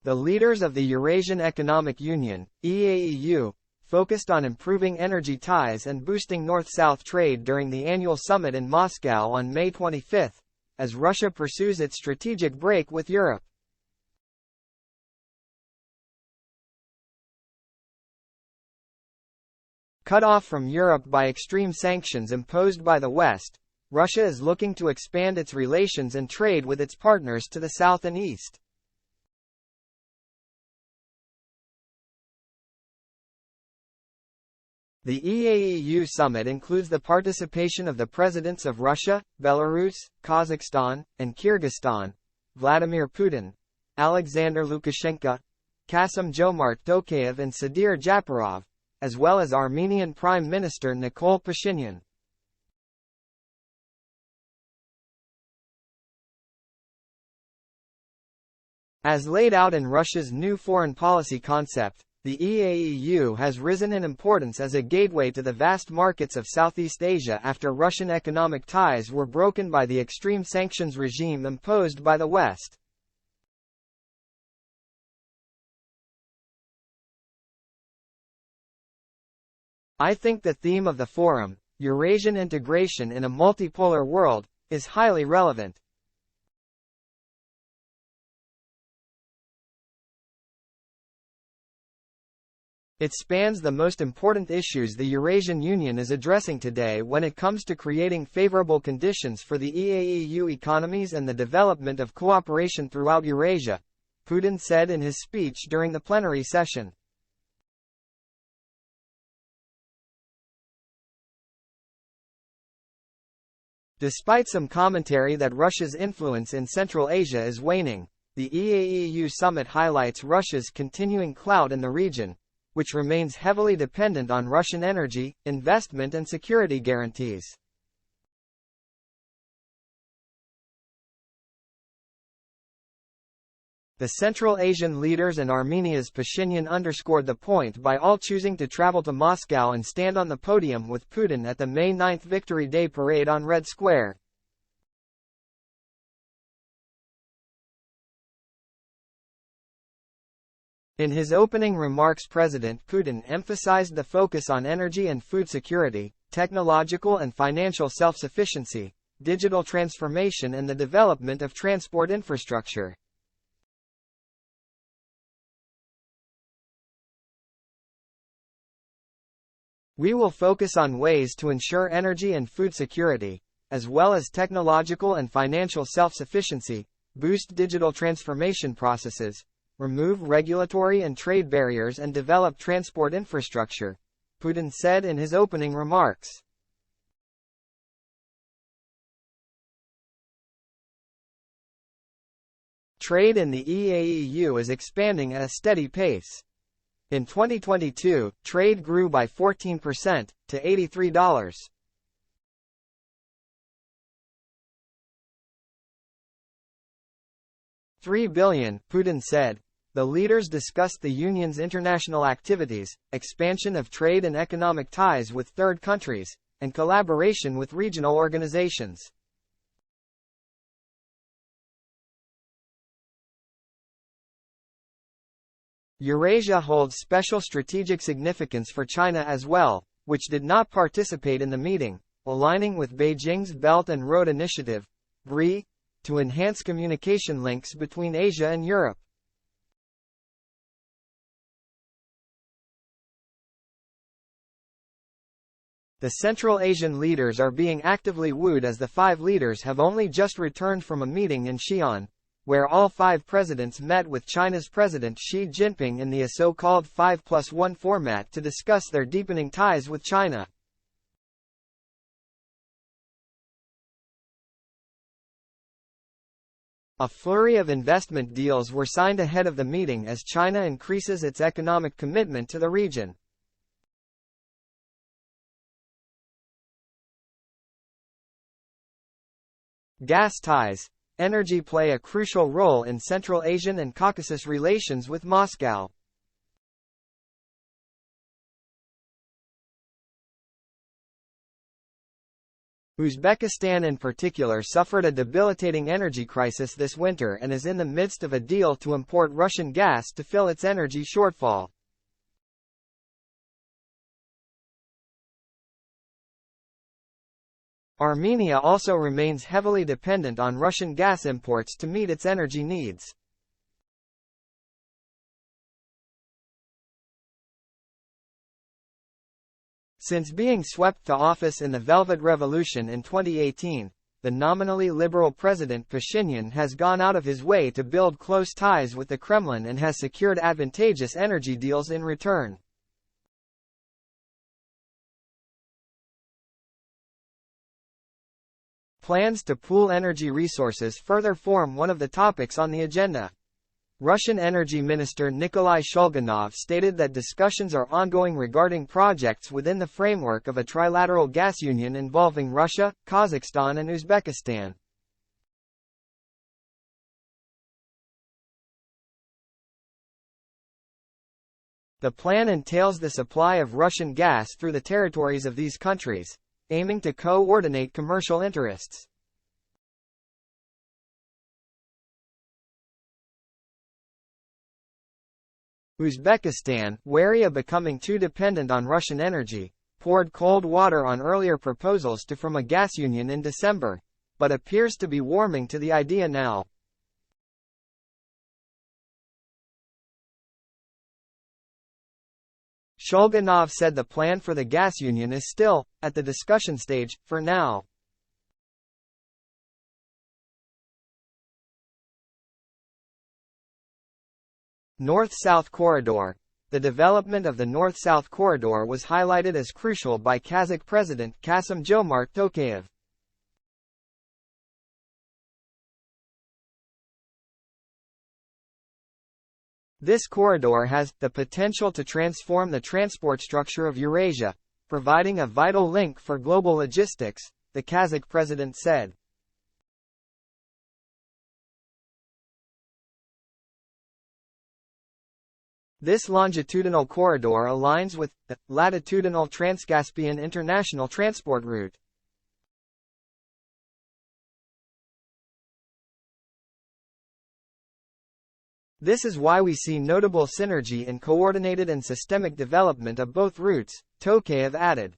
The leaders of the Eurasian Economic Union, EAEU, focused on improving energy ties and boosting North-South trade during the annual summit in Moscow on May 25, as Russia pursues its strategic break with Europe. Cut off from Europe by extreme sanctions imposed by the West, Russia is looking to expand its relations and trade with its partners to the south and east. The EAEU summit includes the participation of the presidents of Russia, Belarus, Kazakhstan, and Kyrgyzstan, Vladimir Putin, Alexander Lukashenko, Kassym-Jomart Tokayev and Sadir Japarov, as well as Armenian Prime Minister Nikol Pashinyan. As laid out in Russia's new foreign policy concept, the EAEU has risen in importance as a gateway to the vast markets of Southeast Asia after Russian economic ties were broken by the extreme sanctions regime imposed by the West. I think the theme of the forum, Eurasian integration in a multipolar world, is highly relevant. It spans the most important issues the Eurasian Union is addressing today when it comes to creating favorable conditions for the EAEU economies and the development of cooperation throughout Eurasia, Putin said in his speech during the plenary session. Despite some commentary that Russia's influence in Central Asia is waning, the EAEU summit highlights Russia's continuing clout in the region, which remains heavily dependent on Russian energy, investment and security guarantees. The Central Asian leaders and Armenia's Pashinyan underscored the point by all choosing to travel to Moscow and stand on the podium with Putin at the May 9 Victory Day parade on Red Square. In his opening remarks, President Putin emphasized the focus on energy and food security, technological and financial self-sufficiency, digital transformation and the development of transport infrastructure. We will focus on ways to ensure energy and food security, as well as technological and financial self-sufficiency, boost digital transformation processes, remove regulatory and trade barriers and develop transport infrastructure, Putin said in his opening remarks. Trade in the EAEU is expanding at a steady pace. In 2022, trade grew by 14%, to $83. $3 billion, Putin said. The leaders discussed the Union's international activities, expansion of trade and economic ties with third countries, and collaboration with regional organizations. Eurasia holds special strategic significance for China as well, which did not participate in the meeting, aligning with Beijing's Belt and Road Initiative, BRI, to enhance communication links between Asia and Europe. The Central Asian leaders are being actively wooed as the five leaders have only just returned from a meeting in Xi'an, where all five presidents met with China's President Xi Jinping in the so-called 5+1 format to discuss their deepening ties with China. A flurry of investment deals were signed ahead of the meeting as China increases its economic commitment to the region. Gas ties. Energy play a crucial role in Central Asian and Caucasus relations with Moscow. Uzbekistan in particular suffered a debilitating energy crisis this winter and is in the midst of a deal to import Russian gas to fill its energy shortfall. Armenia also remains heavily dependent on Russian gas imports to meet its energy needs. Since being swept to office in the Velvet Revolution in 2018, the nominally liberal President Pashinyan has gone out of his way to build close ties with the Kremlin and has secured advantageous energy deals in return. Plans to pool energy resources further form one of the topics on the agenda. Russian Energy Minister Nikolai Shulganov stated that discussions are ongoing regarding projects within the framework of a trilateral gas union involving Russia, Kazakhstan and Uzbekistan. The plan entails the supply of Russian gas through the territories of these countries, aiming to coordinate commercial interests. Uzbekistan, wary of becoming too dependent on Russian energy, poured cold water on earlier proposals to form a gas union in December, but appears to be warming to the idea now. Shulganov said the plan for the gas union is still at the discussion stage, for now. North-South Corridor. The development of the North-South Corridor was highlighted as crucial by Kazakh President Kassym-Jomart Tokayev. This corridor has the potential to transform the transport structure of Eurasia, providing a vital link for global logistics, the Kazakh president said. This longitudinal corridor aligns with the latitudinal Trans-Caspian international transport route. This is why we see notable synergy in coordinated and systemic development of both routes, Tokayev added.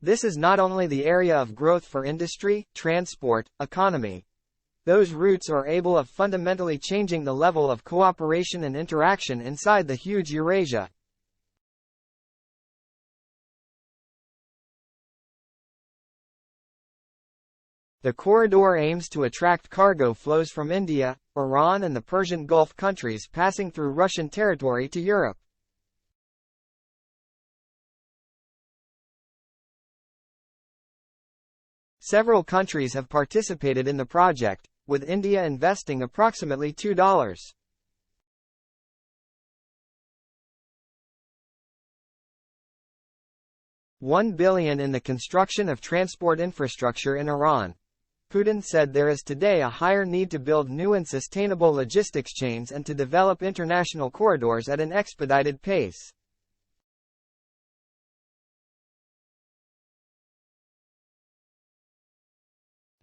This is not only the area of growth for industry, transport, economy. Those routes are able of fundamentally changing the level of cooperation and interaction inside the huge Eurasia. The corridor aims to attract cargo flows from India, Iran and the Persian Gulf countries passing through Russian territory to Europe. Several countries have participated in the project, with India investing approximately $2.1 billion in the construction of transport infrastructure in Iran. Putin said there is today a higher need to build new and sustainable logistics chains and to develop international corridors at an expedited pace.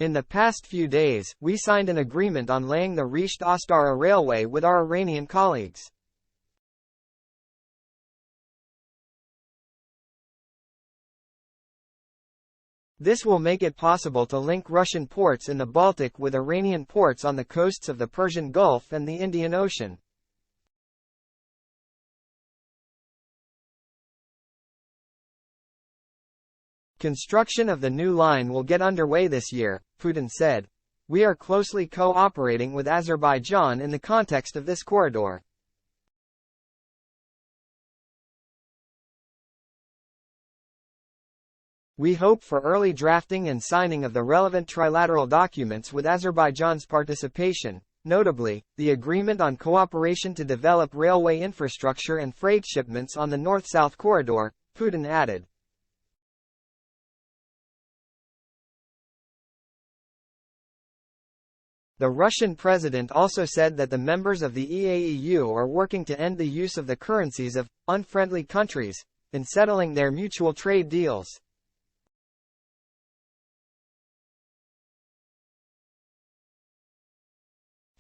In the past few days, we signed an agreement on laying the Risht-Astara railway with our Iranian colleagues. This will make it possible to link Russian ports in the Baltic with Iranian ports on the coasts of the Persian Gulf and the Indian Ocean. Construction of the new line will get underway this year, Putin said. We are closely cooperating with Azerbaijan in the context of this corridor. We hope for early drafting and signing of the relevant trilateral documents with Azerbaijan's participation, notably, the agreement on cooperation to develop railway infrastructure and freight shipments on the North-South Corridor, Putin added. The Russian president also said that the members of the EAEU are working to end the use of the currencies of unfriendly countries in settling their mutual trade deals.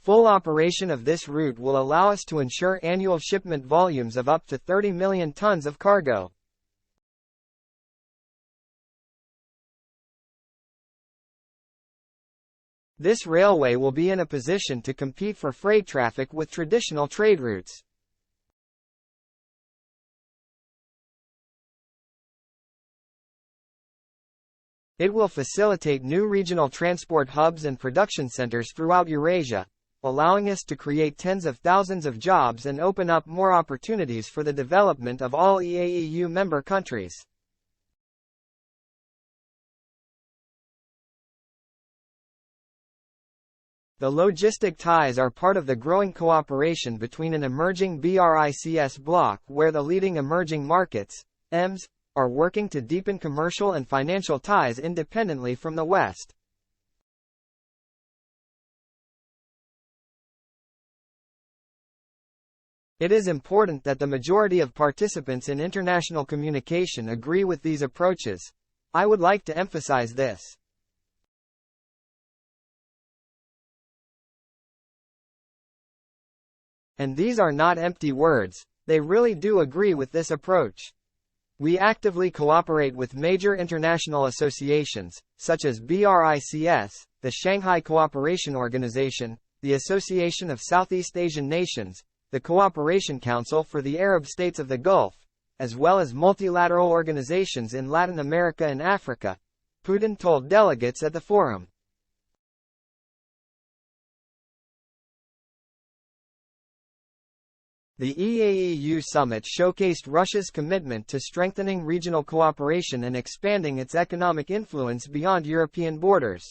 Full operation of this route will allow us to ensure annual shipment volumes of up to 30 million tons of cargo. This railway will be in a position to compete for freight traffic with traditional trade routes. It will facilitate new regional transport hubs and production centers throughout Eurasia, allowing us to create tens of thousands of jobs and open up more opportunities for the development of all EAEU member countries. The logistic ties are part of the growing cooperation between an emerging BRICS bloc where the leading emerging markets, EMs, are working to deepen commercial and financial ties independently from the West. It is important that the majority of participants in international communication agree with these approaches. I would like to emphasize this. And these are not empty words, they really do agree with this approach. We actively cooperate with major international associations, such as BRICS, the Shanghai Cooperation Organization, the Association of Southeast Asian Nations, the Cooperation Council for the Arab States of the Gulf, as well as multilateral organizations in Latin America and Africa, Putin told delegates at the forum. The EAEU summit showcased Russia's commitment to strengthening regional cooperation and expanding its economic influence beyond European borders.